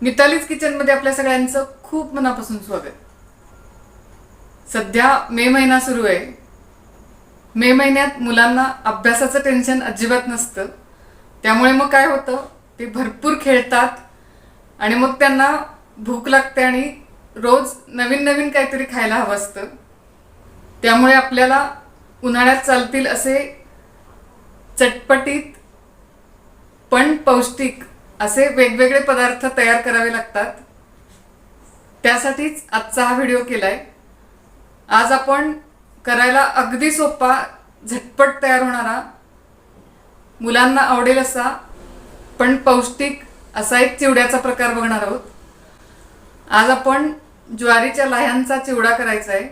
मितालीज किचनमध्ये आपल्या सगळ्यांचं खूप मनापासून स्वागत. सध्या मे महिना सुरू आहे. मे महिन्यात मुलांना अभ्यासाचं टेन्शन अजिबात नसतं. त्यामुळे मग काय होतं, ते भरपूर खेळतात आणि मग त्यांना भूक लागते आणि रोज नवीन नवीन काहीतरी खायला हवं असतं. त्यामुळे आपल्याला उन्हाळ्यात चालतील असे चटपटीत पण पौष्टिक असे वेगवेगळे पदार्थ तयार करावे लागतात. त्यासाठीच आजचा हा व्हिडिओ केलाय. आज आपण करायला अगदी सोपा, झटपट तयार होणारा, मुलांना आवडेल असा पण पौष्टिक असा एक चिवड्याचा प्रकार बघणार आहोत. आज आपण ज्वारीच्या लाह्यांचा चिवडा करायचा आहे.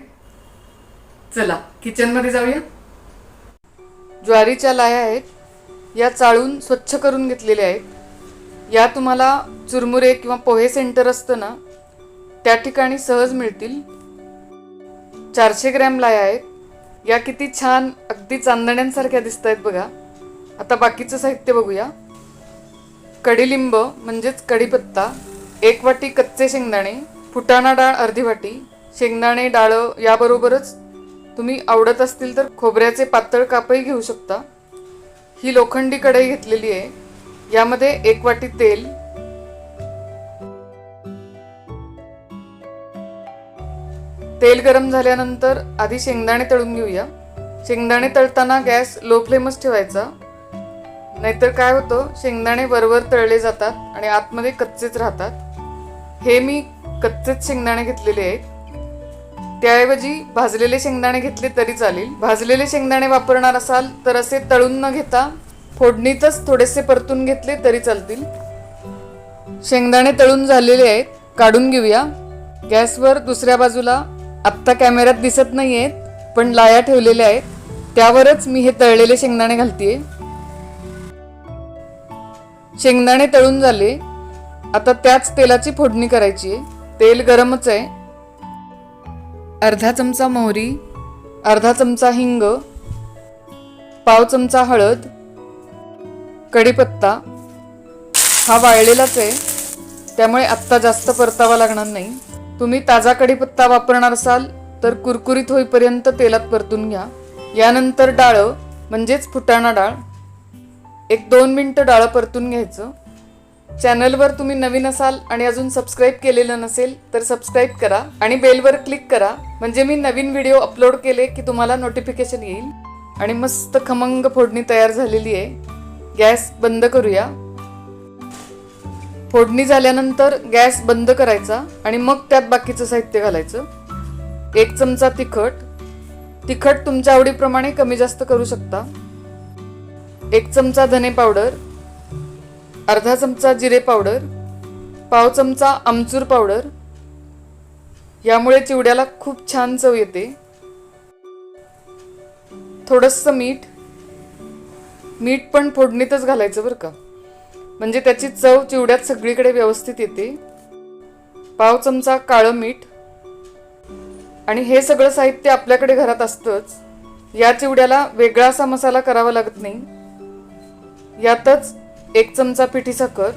चला किचनमध्ये जाऊया. ज्वारीच्या लाह्या आहेत, या चाळून स्वच्छ करून घेतलेल्या आहेत. या तुम्हाला चुरमुरे किंवा पोहे सेंटर असतं ना, त्या ठिकाणी सहज मिळतील. 400 ग्रॅम लाह्या आहेत. या किती छान अगदी चांदण्यांसारख्या दिसत आहेत बघा. आता बाकीचं साहित्य बघूया. कडीलिंब म्हणजेच कढीपत्ता, 1 वाटी कच्चे शेंगदाणे, फुटाणा डाळ अर्धी वाटी, शेंगदाणे डाळं, याबरोबरच तुम्ही आवडत असतील तर खोबऱ्याचे पातळ कापही घेऊ शकता. ही लोखंडी कढई घेतलेली आहे. यामध्ये 1 वाटी तेल, तेल गरम झाल्यानंतर आधी शेंगदाणे तळून घेऊया. शेंगदाणे तळताना गॅस लो फ्लेमच ठेवायचा, नाहीतर काय होतं, शेंगदाणे वरवर तळले जातात आणि आतमध्ये कच्चेच राहतात. हे मी कच्चेच शेंगदाणे घेतलेले आहेत. त्याऐवजी भाजलेले शेंगदाणे घेतले तरी चालेल. भाजलेले शेंगदाणे वापरणार असाल तर असे तळून न घेता फोडणीतच थोडेसे परतून घेतले तरी चालतील. शेंगदाणे तळून झालेले आहेत, काढून घेऊया. गॅसवर दुसऱ्या बाजूला आत्ता कॅमेऱ्यात दिसत नाही आहेत पण लाया ठेवलेल्या आहेत, त्यावरच मी हे तळलेले शेंगदाणे घालतेय. शेंगदाणे तळून झाले. आता त्याच तेलाची फोडणी करायची आहे. तेल गरमच आहे. अर्धा चमचा मोहरी, अर्धा चमचा हिंग, पाव चमचा हळद, कढीपत्ता हा वाळलेलाच आहे, त्यामुळे आत्ता जास्त परतावा लागणार नाही. तुम्ही ताजा कढीपत्ता वापरणार असाल तर कुरकुरीत होईपर्यंत तेलात परतून घ्या. यानंतर डाळं म्हणजेच फुटाणा डाळ, 1-2 मिनिटं डाळं परतून घ्यायचं. चॅनलवर तुम्ही नवीन असाल आणि अजून सबस्क्राईब केलेलं नसेल तर सबस्क्राईब करा आणि बेलवर क्लिक करा, म्हणजे मी नवीन व्हिडिओ अपलोड केले की तुम्हाला नोटिफिकेशन येईल. आणि मस्त खमंग फोडणी तयार झालेली आहे. गॅस बंद करूया. फोडणी झाल्यानंतर गॅस बंद करायचा आणि मग त्यात बाकीचं साहित्य घालायचं. 1 चमचा तिखट तुमच्या आवडीप्रमाणे कमी जास्त करू शकता. 1 चमचा धने पावडर, अर्धा चमचा जिरे पावडर, पाव चमचा आमचूर पावडर. यामुळे चिवड्याला खूप छान चव येते. थोडंसं मीठ पण फोडणीतच घालायचं बरं का, म्हणजे त्याची चव चिवड्यात सगळीकडे व्यवस्थित येते. पाव चमचा काळं मीठ. आणि हे सगळं साहित्य आपल्याकडे घरात असतंच. या चिवड्याला वेगळा असा मसाला करावा लागत नाही. यातच 1 चमचा पिठी साखर.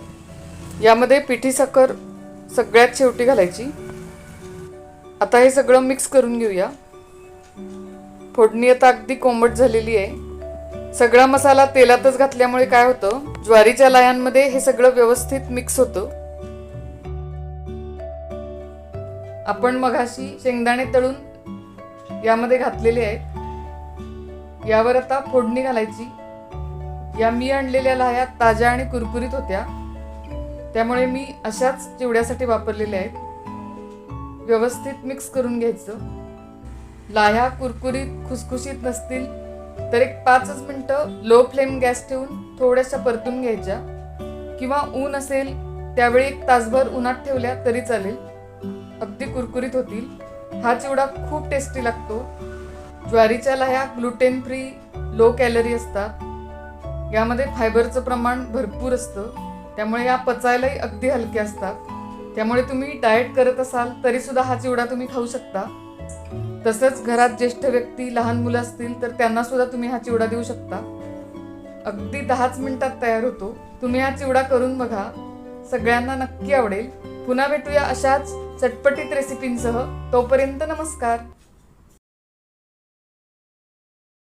यामध्ये पिठी साखर सगळ्यात शेवटी घालायची. आता हे सगळं मिक्स करून घेऊया. फोडणी आता अगदी कोंबट झालेली आहे. सगळा मसाला तेलातच घातल्यामुळे काय होतं, ज्वारीच्या लाह्यांमध्ये हे सगळं व्यवस्थित मिक्स होतं. आपण मघाशी शेंगदाणे तळून यामध्ये घातलेले आहेत. यावर आता फोडणी घालायची. या मी आणलेल्या लाह्या ताज्या आणि कुरकुरीत होत्या, त्यामुळे मी अशाच चिवड्यासाठी वापरलेल्या आहेत. व्यवस्थित मिक्स करून घ्यायचं. लाह्या कुरकुरीत खुसखुशीत नसतील तर 5 मिनिटं लो फ्लेम गॅस ठेवून थोड्याशा परतून घ्यायच्या, किंवा ऊन असेल त्यावेळी 1 तासभर उन्हात ठेवल्या तरी चालेल. अगदी कुरकुरीत होतील. हा चिवडा खूप टेस्टी लागतो. ज्वारीच्या लाह्या ग्लुटेन फ्री, लो कॅलरी असतात. यामध्ये फायबरचं प्रमाण भरपूर असतं, त्यामुळे या पचायलाही अगदी हलक्या असतात. त्यामुळे तुम्ही डाएट करत असाल तरी सुद्धा हा चिवडा तुम्ही खाऊ शकता. तसंच घरात ज्येष्ठ व्यक्ती, लहान मुलं असतील तर त्यांना सुद्धा तुम्ही हा चिवडा देऊ शकता. अगदी 10च मिनिटात तयार होतो. तुम्ही हा चिवडा करून बघा. सगळ्यांना नक्की आवडेल. पुन्हा भेटूया अशाच चटपटीत रेसिपींसह. तोपर्यंत नमस्कार.